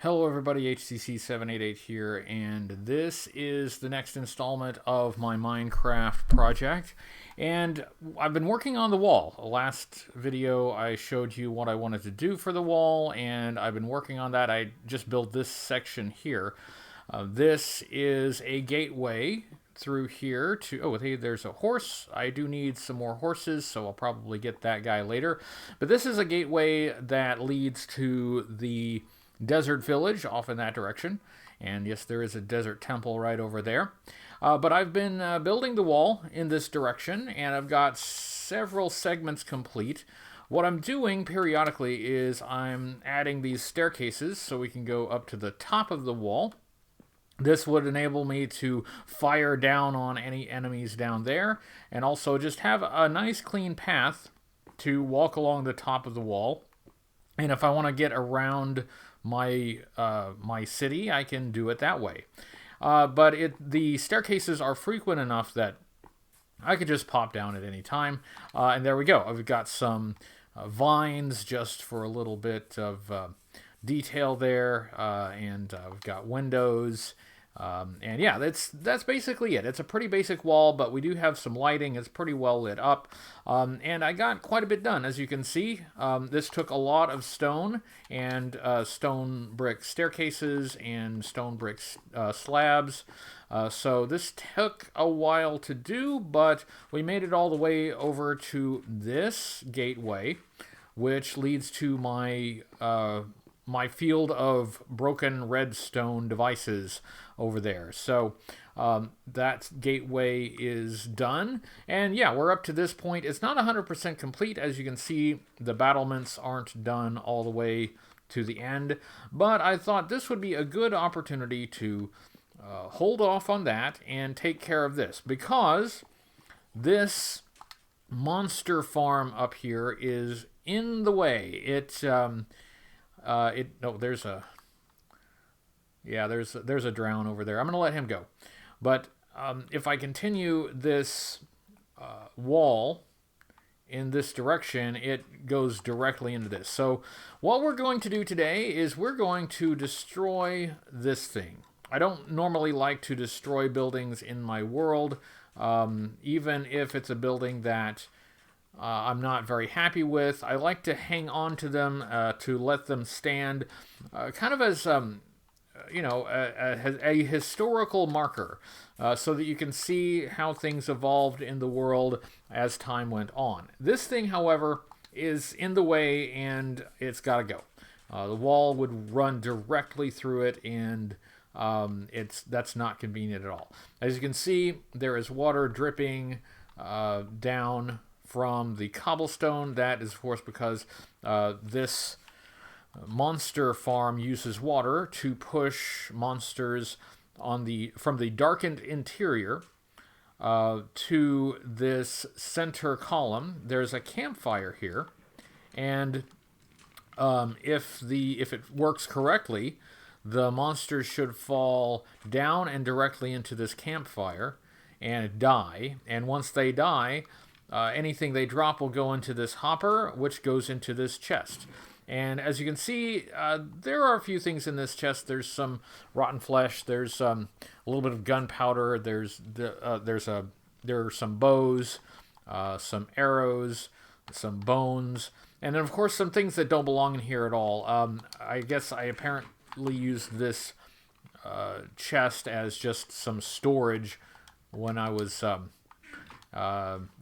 Hello everybody, HCC788 here, and this is the next installment of my Minecraft project. And I've been working on the wall. Last video I showed you what I wanted to do for the wall, and I've been working on that. I just built this section here. This is a gateway through here to... Oh, hey, there's a horse. I do need some more horses, so I'll probably get that guy later. But this is a gateway that leads to the desert village off in that direction. And yes, there is a desert temple right over there. But I've been building the wall in this direction, and I've got several segments complete. What I'm doing periodically is I'm adding these staircases so we can go up to the top of the wall. This would enable me to fire down on any enemies down there, and also just have a nice clean path to walk along the top of the wall. And if I want to get around my my city, I can do it that way. But the staircases are frequent enough that I could just pop down at any time. And there we go. I've got some vines just for a little bit of detail there, and we've got windows. And yeah, that's basically it. It's a pretty basic wall, but we do have some lighting. It's pretty well lit up. And I got quite a bit done, as you can see. This took a lot of stone and stone brick staircases and stone brick slabs. So this took a while to do, but we made it all the way over to this gateway, which leads to my my field of broken redstone devices over there. So that gateway is done. And yeah, we're up to this point. It's not 100% complete. As you can see, the battlements aren't done all the way to the end. But I thought this would be a good opportunity to hold off on that and take care of this. Because this monster farm up here is in the way. There's a drown over there. I'm gonna let him go. But if I continue this wall in this direction, it goes directly into this. So what we're going to do today is we're going to destroy this thing. I don't normally like to destroy buildings in my world, even if it's a building that I'm not very happy with. I like to hang on to them, to let them stand, kind of as a historical marker, so that you can see how things evolved in the world as time went on. This thing, however, is in the way, and it's got to go. The wall would run directly through it, and that's not convenient at all. As you can see, there is water dripping down from the cobblestone. That is, of course, because this monster farm uses water to push monsters from the darkened interior to this center column. There's a campfire here, and if it works correctly, the monsters should fall down and directly into this campfire and die. And once they die, anything they drop will go into this hopper, which goes into this chest. And as you can see, there are a few things in this chest. There's some rotten flesh. There's a little bit of gunpowder. There are some bows, some arrows, some bones, and then of course some things that don't belong in here at all. I guess I apparently used this chest as just some storage when I was. I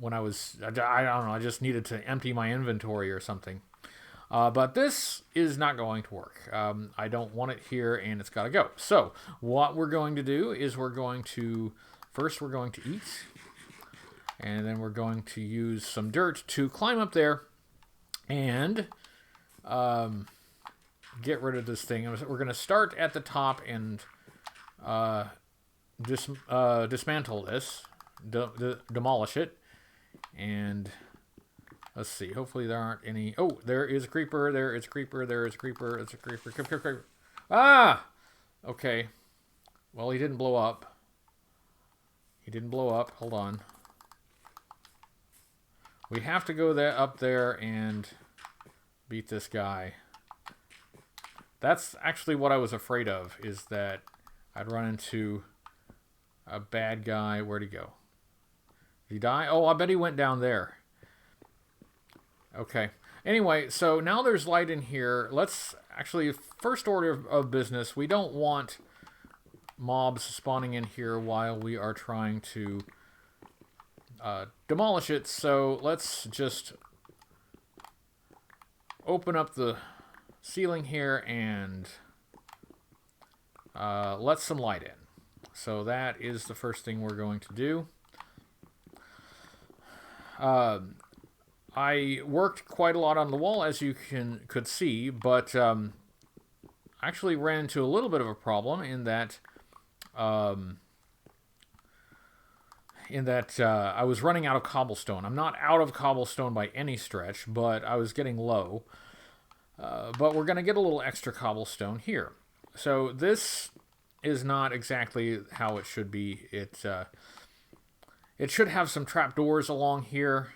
don't know, I just needed to empty my inventory or something. But this is not going to work. I don't want it here, and it's got to go. So what we're going to do is we're going to eat, and then we're going to use some dirt to climb up there and get rid of this thing. We're going to start at the top and dismantle this. Demolish it, and let's see, hopefully there aren't any. Oh, there is a creeper, there is a creeper, there is a creeper, it's a creeper. Ah, okay, well, he didn't blow up. Hold on, we have to go up there and beat this guy. That's actually what I was afraid of, is that I'd run into a bad guy. Where'd he go? Did he die? Oh, I bet he went down there. Okay. Anyway, so now there's light in here. Let's actually, first order of business, we don't want mobs spawning in here while we are trying to demolish it. So let's just open up the ceiling here and let some light in. So that is the first thing we're going to do. I worked quite a lot on the wall, as you could see, but actually ran into a little bit of a problem in that I was running out of cobblestone. I'm not out of cobblestone by any stretch, but I was getting low. But we're going to get a little extra cobblestone here. So this is not exactly how it should be. It should have some trapdoors along here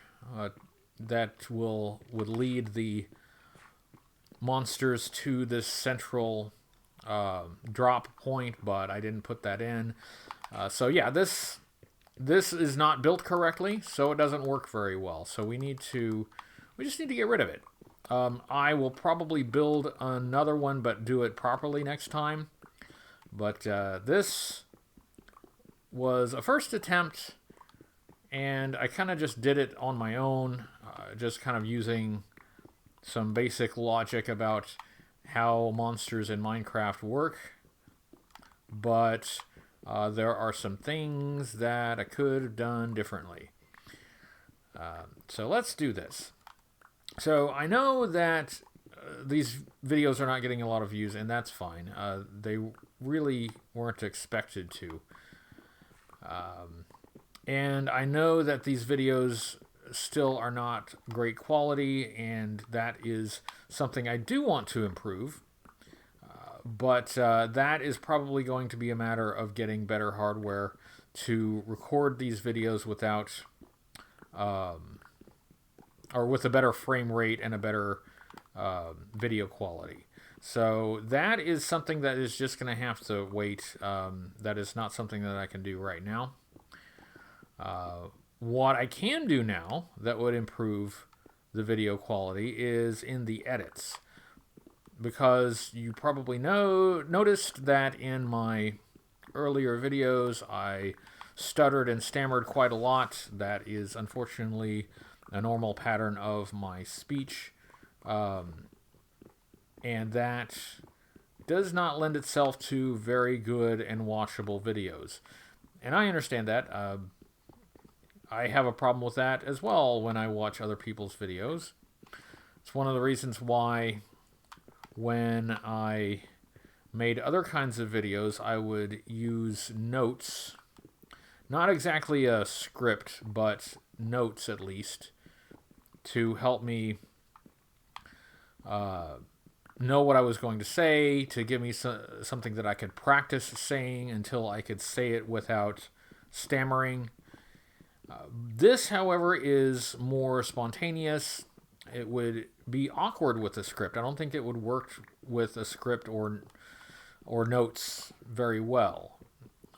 that would lead the monsters to this central drop point, but I didn't put that in. So yeah, this is not built correctly, so it doesn't work very well. So we just need to get rid of it. I will probably build another one, but do it properly next time. But this was a first attempt, and I kind of just did it on my own, just kind of using some basic logic about how monsters in Minecraft work. But there are some things that I could have done differently. So let's do this. So I know that these videos are not getting a lot of views, and that's fine. They really weren't expected to. And I know that these videos still are not great quality, and that is something I do want to improve. But that is probably going to be a matter of getting better hardware to record these videos without... or with a better frame rate and a better video quality. So that is something that is just going to have to wait. That is not something that I can do right now. What I can do now that would improve the video quality is in the edits. Because you probably noticed that in my earlier videos I stuttered and stammered quite a lot. That is unfortunately a normal pattern of my speech, and that does not lend itself to very good and watchable videos. And I understand that. I have a problem with that as well when I watch other people's videos. It's one of the reasons why when I made other kinds of videos, I would use notes. Not exactly a script, but notes at least, to help me know what I was going to say, to give me something that I could practice saying until I could say it without stammering. This, however, is more spontaneous. It would be awkward with a script. I don't think it would work with a script or notes very well.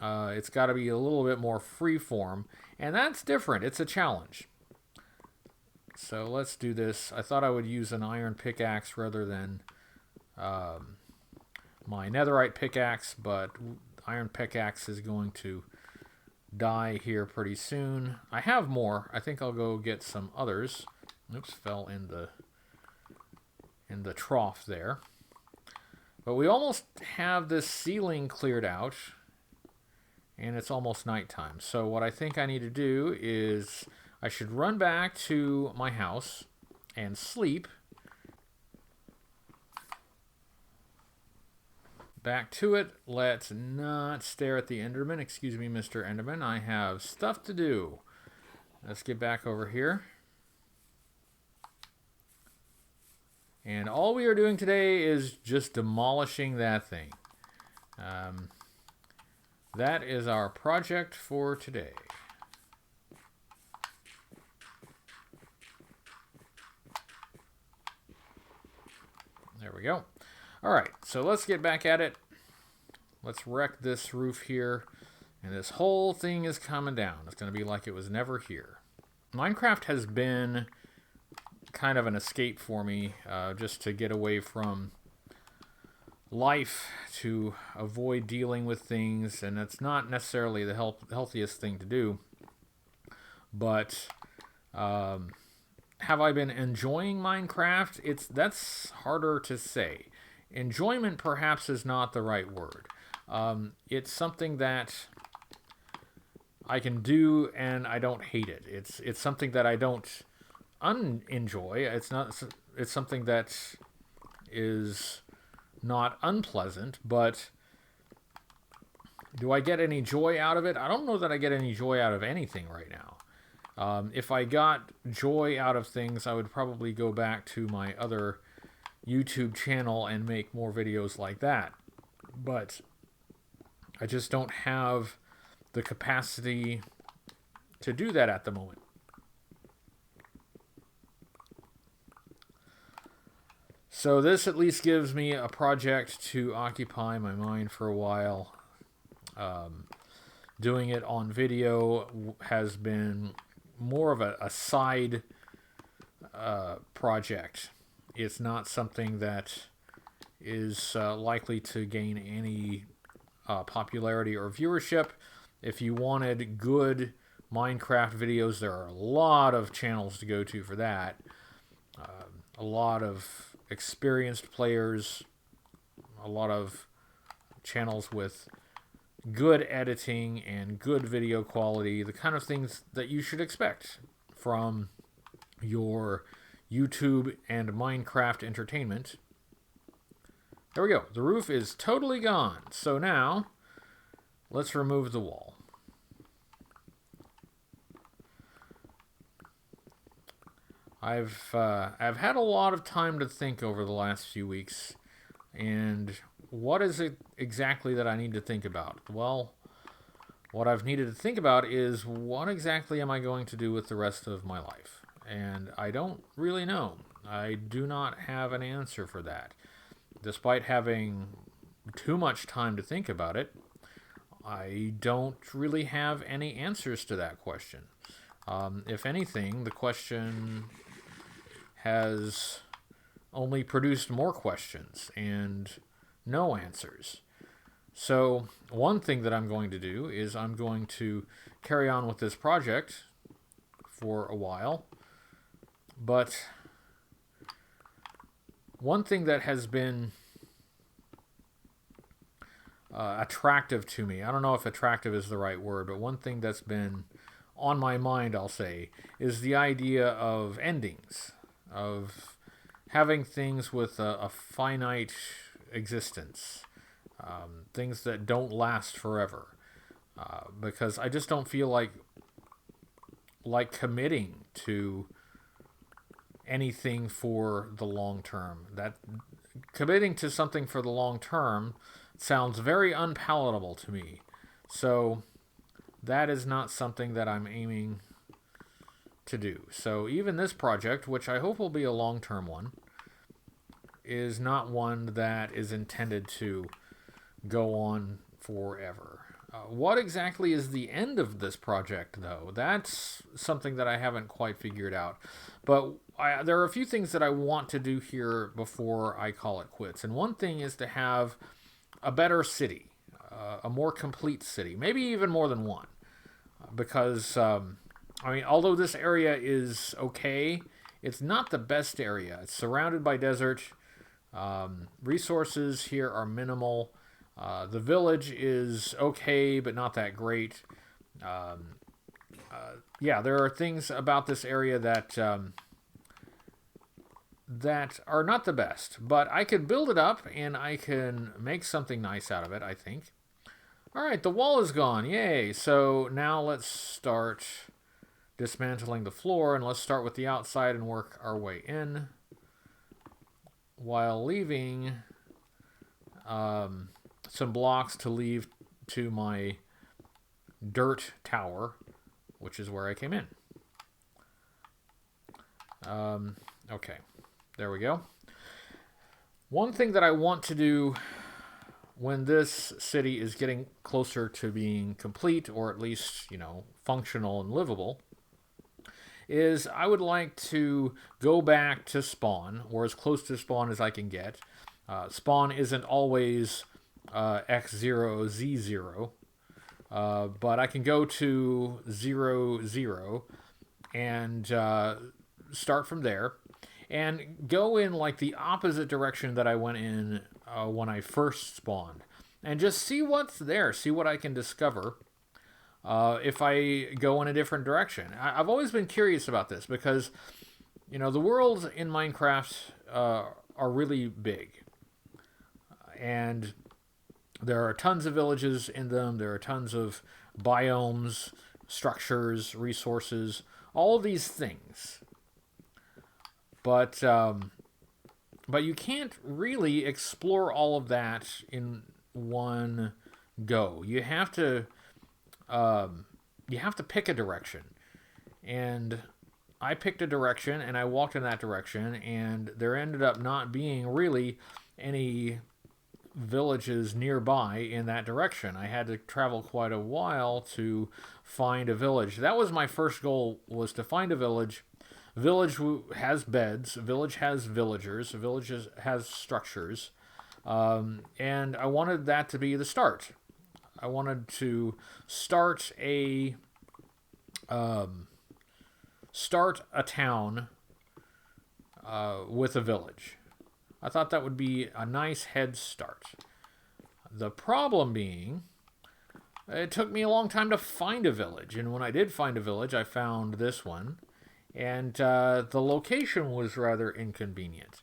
It's got to be a little bit more free-form, and that's different. It's a challenge. So let's do this. I thought I would use an iron pickaxe rather than my netherite pickaxe, but iron pickaxe is going to die here pretty soon. I have more. I think I'll go get some others. Oops, fell in the trough there. But we almost have this ceiling cleared out, and it's almost nighttime. So what I think I need to do is I should run back to my house and sleep. Back to it. Let's not stare at the Enderman. Excuse me, Mr. Enderman. I have stuff to do. Let's get back over here. And all we are doing today is just demolishing that thing. That is our project for today. There we go. All right, so let's get back at it. Let's wreck this roof here. And this whole thing is coming down. It's going to be like it was never here. Minecraft has been kind of an escape for me, just to get away from life, to avoid dealing with things. And it's not necessarily the healthiest thing to do. But have I been enjoying Minecraft? That's harder to say. Enjoyment perhaps is not the right word. It's something that I can do and I don't hate it. It's something that I don't unenjoy. It's something that is not unpleasant, but do I get any joy out of it? I don't know that I get any joy out of anything right now. If I got joy out of things, I would probably go back to my other YouTube channel and make more videos like that. But I just don't have the capacity to do that at the moment. So this at least gives me a project to occupy my mind for a while. Doing it on video has been more of a side project. It's not something that is likely to gain any popularity or viewership. If you wanted good Minecraft videos, there are a lot of channels to go to for that. A lot of experienced players, a lot of channels with good editing and good video quality, the kind of things that you should expect from your YouTube and Minecraft entertainment. There we go. The roof is totally gone. So now, let's remove the wall. I've had a lot of time to think over the last few weeks, and what is it exactly that I need to think about? Well, what I've needed to think about is what exactly am I going to do with the rest of my life? And I don't really know. I do not have an answer for that. Despite having too much time to think about it, I don't really have any answers to that question. If anything, the question has only produced more questions and no answers. So one thing that I'm going to do is I'm going to carry on with this project for a while. But one thing that has been attractive to me, I don't know if attractive is the right word, but one thing that's been on my mind, I'll say, is the idea of endings, of having things with a finite existence, things that don't last forever, because I just don't feel like committing to anything for the long term. That committing to something for the long term sounds very unpalatable to me. So that is not something that I'm aiming to do. So even this project, which I hope will be a long-term one, is not one that is intended to go on forever. What exactly is the end of this project, though? That's something that I haven't quite figured out. But there are a few things that I want to do here before I call it quits. And one thing is to have a better city, a more complete city, maybe even more than one. Because, although this area is okay, it's not the best area. It's surrounded by desert. Resources here are minimal. The village is okay, but not that great. There are things about this area that that are not the best, but I could build it up and I can make something nice out of it, I think. All right, the wall is gone. Yay. So now let's start dismantling the floor, and let's start with the outside and work our way in while leaving some blocks to leave to my dirt tower, which is where I came in. Okay, there we go. One thing that I want to do when this city is getting closer to being complete, or at least, functional and livable, is I would like to go back to spawn, or as close to spawn as I can get. Spawn isn't always X0, Z0, but I can go to 0, 0 and start from there and go in like the opposite direction that I went in when I first spawned, and just see what's there, see what I can discover if I go in a different direction. I've always been curious about this because, the worlds in Minecraft are really big, and there are tons of villages in them. There are tons of biomes, structures, resources, all of these things. But you can't really explore all of that in one go. You have to pick a direction, and I picked a direction and I walked in that direction, and there ended up not being really any villages nearby in that direction. I had to travel quite a while to find a village. That was my first goal, was to find a village. Village has beds, village has villagers, village has structures, and I wanted that to be the start. I wanted to start a town with a village. I thought that would be a nice head start. The problem being, it took me a long time to find a village, and when I did find a village, I found this one. And the location was rather inconvenient.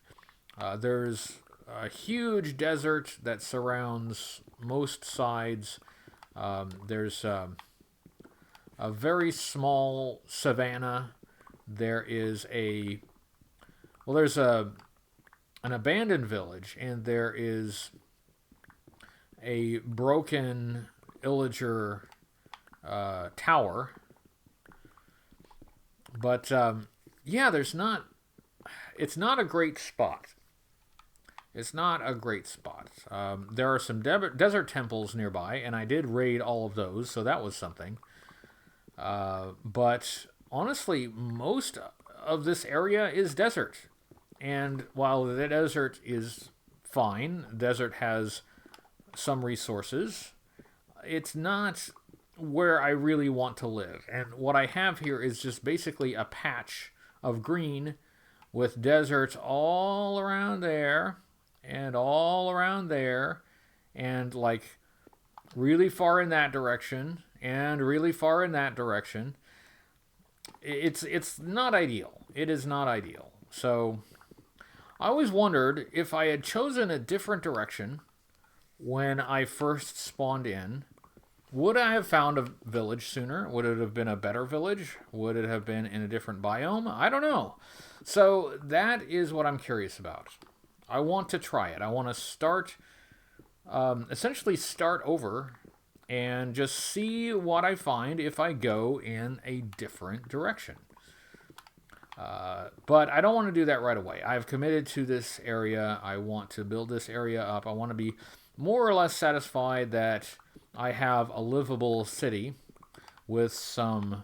There's a huge desert that surrounds most sides. There's a very small savanna. There's an abandoned village, and there is a broken illager tower. But, it's not a great spot. It's not a great spot. There are some desert temples nearby, and I did raid all of those, so that was something. But honestly, most of this area is desert. And while the desert is fine, desert has some resources, it's not where I really want to live. And what I have here is just basically a patch of green with deserts all around there and all around there, and like really far in that direction and really far in that direction. It's not ideal. It is not ideal. So I always wondered if I had chosen a different direction when I first spawned in, would I have found a village sooner? Would it have been a better village? Would it have been in a different biome? I don't know. So that is what I'm curious about. I want to try it. I want to essentially start over and just see what I find if I go in a different direction. But I don't want to do that right away. I've committed to this area. I want to build this area up. I want to be more or less satisfied that I have a livable city with some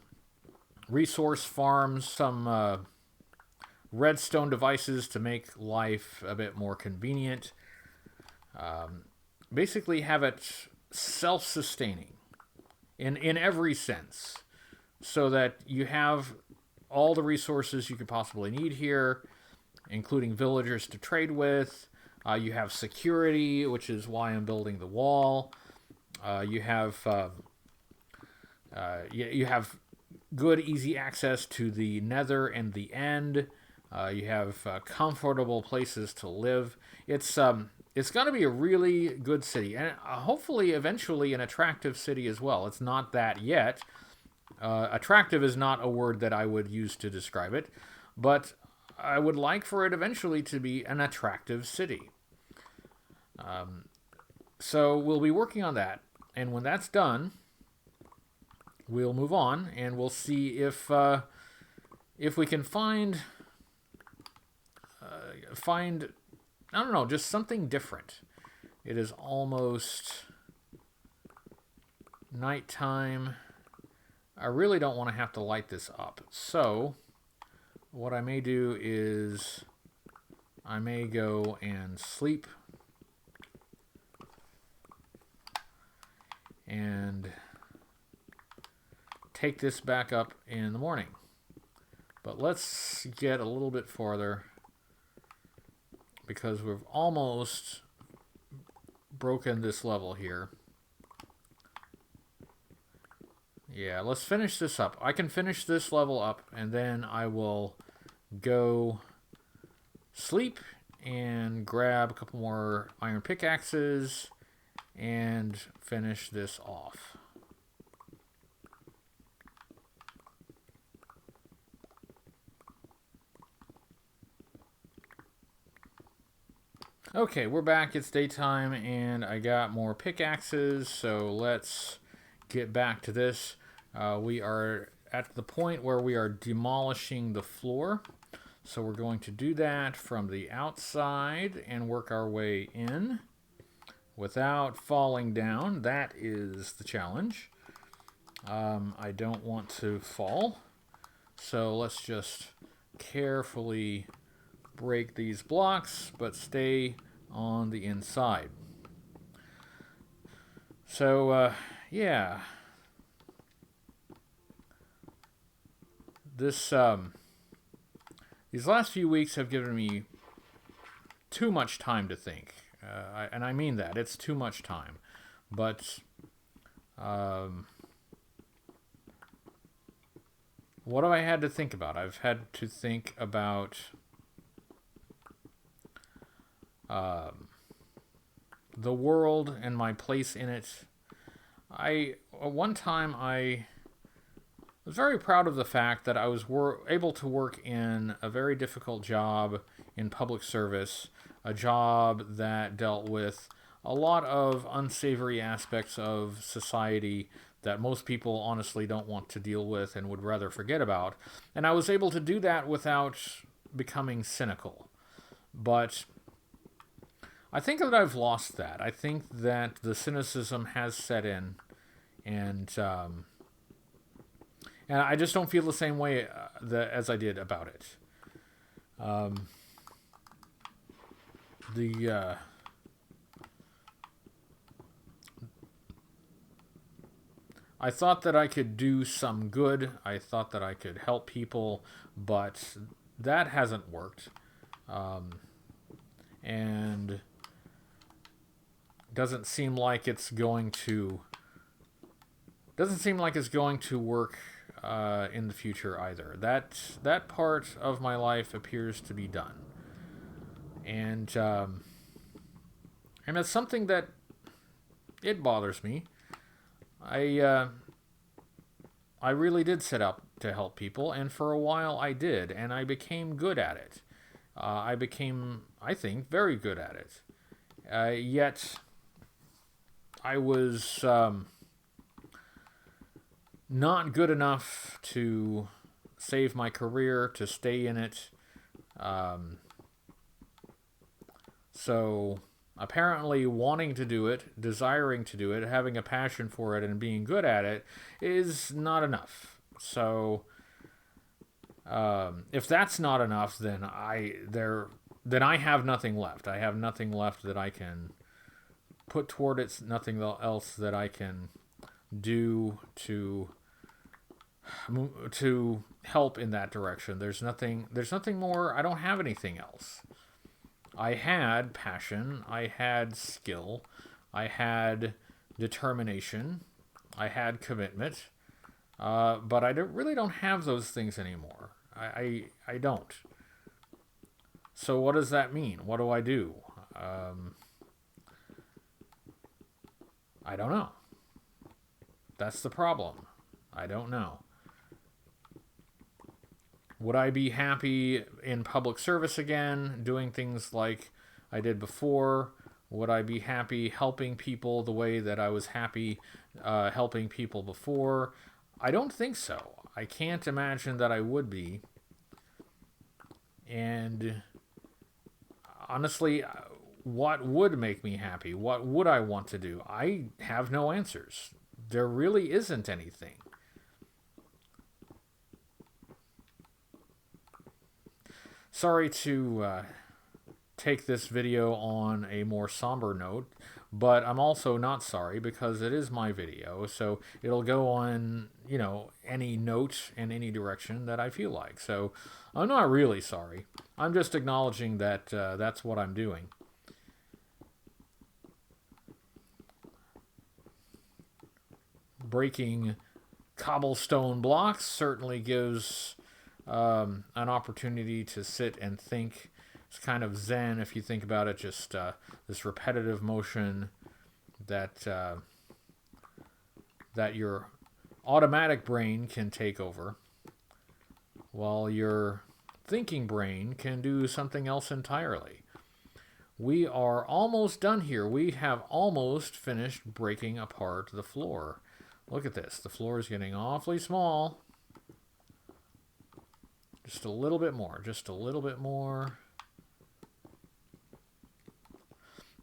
resource farms, some redstone devices to make life a bit more convenient. Basically have it self-sustaining in every sense, so that you have all the resources you could possibly need here, including villagers to trade with. You have security, which is why I'm building the wall. You have good, easy access to the Nether and the End. You have comfortable places to live. It's going to be a really good city, and hopefully, eventually, an attractive city as well. It's not that yet. Attractive is not a word that I would use to describe it, but I would like for it eventually to be an attractive city. So we'll be working on that. And when that's done, we'll move on and we'll see if we can find I don't know, just something different. It is almost nighttime. I really don't want to have to light this up. So what I may do is I may go and sleep and take this back up in the morning. But let's get a little bit farther because we've almost broken this level here. Yeah, let's finish this up. I can finish this level up and then I will go sleep and grab a couple more iron pickaxes and finish this off. Okay, we're back. It's daytime and I got more pickaxes, so let's get back to this. We are at the point where we are demolishing the floor. So we're going to do that from the outside and work our way in without falling down. That is the challenge. I don't want to fall. So let's just carefully break these blocks, but stay on the inside. So, yeah. These last few weeks have given me too much time to think. And I mean that. It's too much time. But what have I had to think about? I've had to think about the world and my place in it. One time I was very proud of the fact that I was able to work in a very difficult job in public service, a job that dealt with a lot of unsavory aspects of society that most people honestly don't want to deal with and would rather forget about. And I was able to do that without becoming cynical. But I think that I've lost that. I think that the cynicism has set in, and I just don't feel the same way as I did about it. I thought that I could do some good. I thought that I could help people, but that hasn't worked. And doesn't seem like it's going to work in the future either. That part of my life appears to be done, and it's something that it bothers me. I really did set out to help people, and for a while I did, and I became good at it. I became, I think, very good at it. Yet I was not good enough to save my career, to stay in it. So apparently wanting to do it, desiring to do it, having a passion for it, and being good at it is not enough. So if that's not enough, then I have nothing left. I have nothing left that I can put toward it, nothing else that I can do to help in that direction. There's nothing more. I don't have anything else. I had passion, I had skill, I had determination, I had commitment, but I really don't have those things anymore. I don't. So what does that mean? What do I do? I don't know. That's the problem. I don't know. Would I be happy in public service again, doing things like I did before? Would I be happy helping people the way that I was happy helping people before? I don't think so. I can't imagine that I would be. And honestly, what would make me happy? What would I want to do? I have no answers. There really isn't anything. Sorry to take this video on a more somber note, but I'm also not sorry because it is my video, so it'll go on, you know, any note in any direction that I feel like. So I'm not really sorry. I'm just acknowledging that that's what I'm doing. Breaking cobblestone blocks certainly gives an opportunity to sit and think. It's kind of zen if you think about it, just this repetitive motion that that your automatic brain can take over, while your thinking brain can do something else entirely. We are almost done here. We have almost finished breaking apart the floor. Look at this. The floor is getting awfully small. Just a little bit more. Just a little bit more.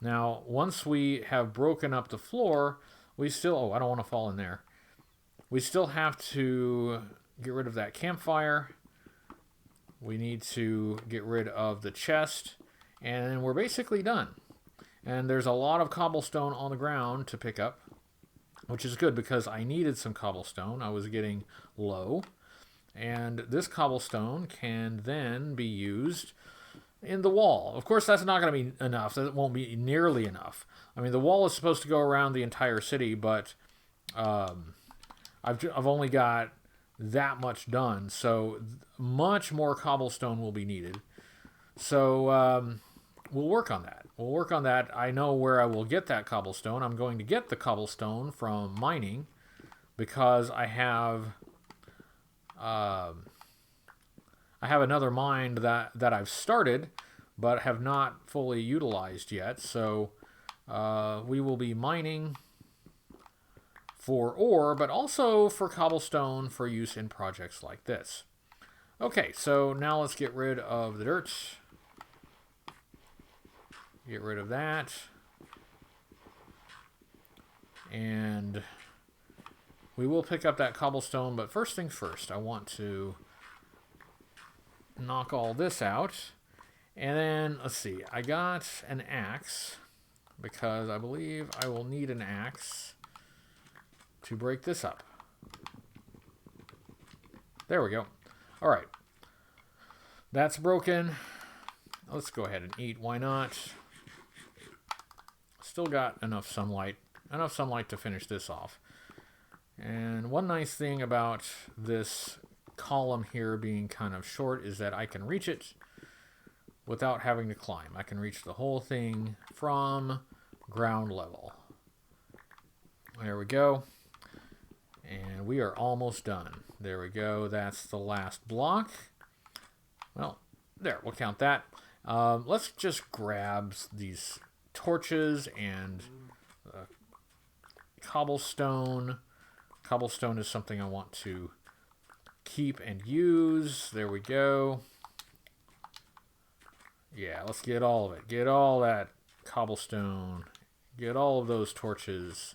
Now, once we have broken up the floor, we still... Oh, I don't want to fall in there. We still have to get rid of that campfire. We need to get rid of the chest. And we're basically done. And there's a lot of cobblestone on the ground to pick up, which is good because I needed some cobblestone. I was getting low. And this cobblestone can then be used in the wall. Of course, that's not going to be enough. That won't be nearly enough. I mean, the wall is supposed to go around the entire city, but I've only got that much done. So much more cobblestone will be needed. So we'll work on that. We'll work on that. I know where I will get that cobblestone. I'm going to get the cobblestone from mining because I have another mine that I've started but have not fully utilized yet. So we will be mining for ore, but also for cobblestone for use in projects like this. Okay, so now let's get rid of the dirt. Get rid of that. And we will pick up that cobblestone, but first things first, I want to knock all this out. And then, let's see, I got an axe, because I believe I will need an axe to break this up. There we go. All right. That's broken. Let's go ahead and eat. Why not? Still got enough sunlight to finish this off. And one nice thing about this column here being kind of short is that I can reach it without having to climb. I can reach the whole thing from ground level. There we go. And we are almost done. There we go. That's the last block. Well, there, we'll count that. Let's just grab these torches and cobblestone. Cobblestone is something I want to keep and use. There we go. Yeah, let's get all of it. Get all that cobblestone. Get all of those torches.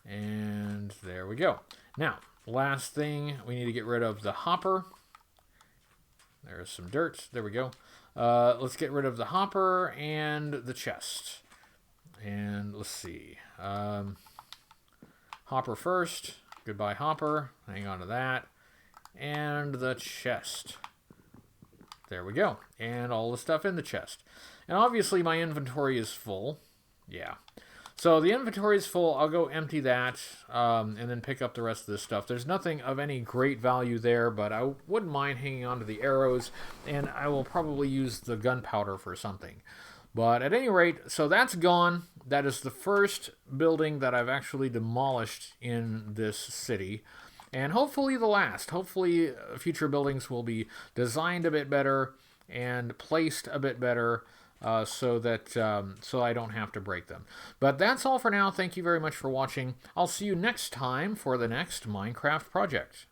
And there we go. Now, last thing, we need to get rid of the hopper. There's some dirt. There we go. Let's get rid of the hopper and the chest. And let's see. Hopper first. Goodbye, hopper. Hang on to that. And the chest. There we go. And all the stuff in the chest. And obviously my inventory is full. Yeah. So the inventory is full. I'll go empty that and then pick up the rest of this stuff. There's nothing of any great value there, but I wouldn't mind hanging on to the arrows, and I will probably use the gunpowder for something. But at any rate, so that's gone. That is the first building that I've actually demolished in this city. And hopefully the last. Hopefully future buildings will be designed a bit better and placed a bit better. So I don't have to break them. But that's all for now. Thank you very much for watching. I'll see you next time for the next Minecraft project.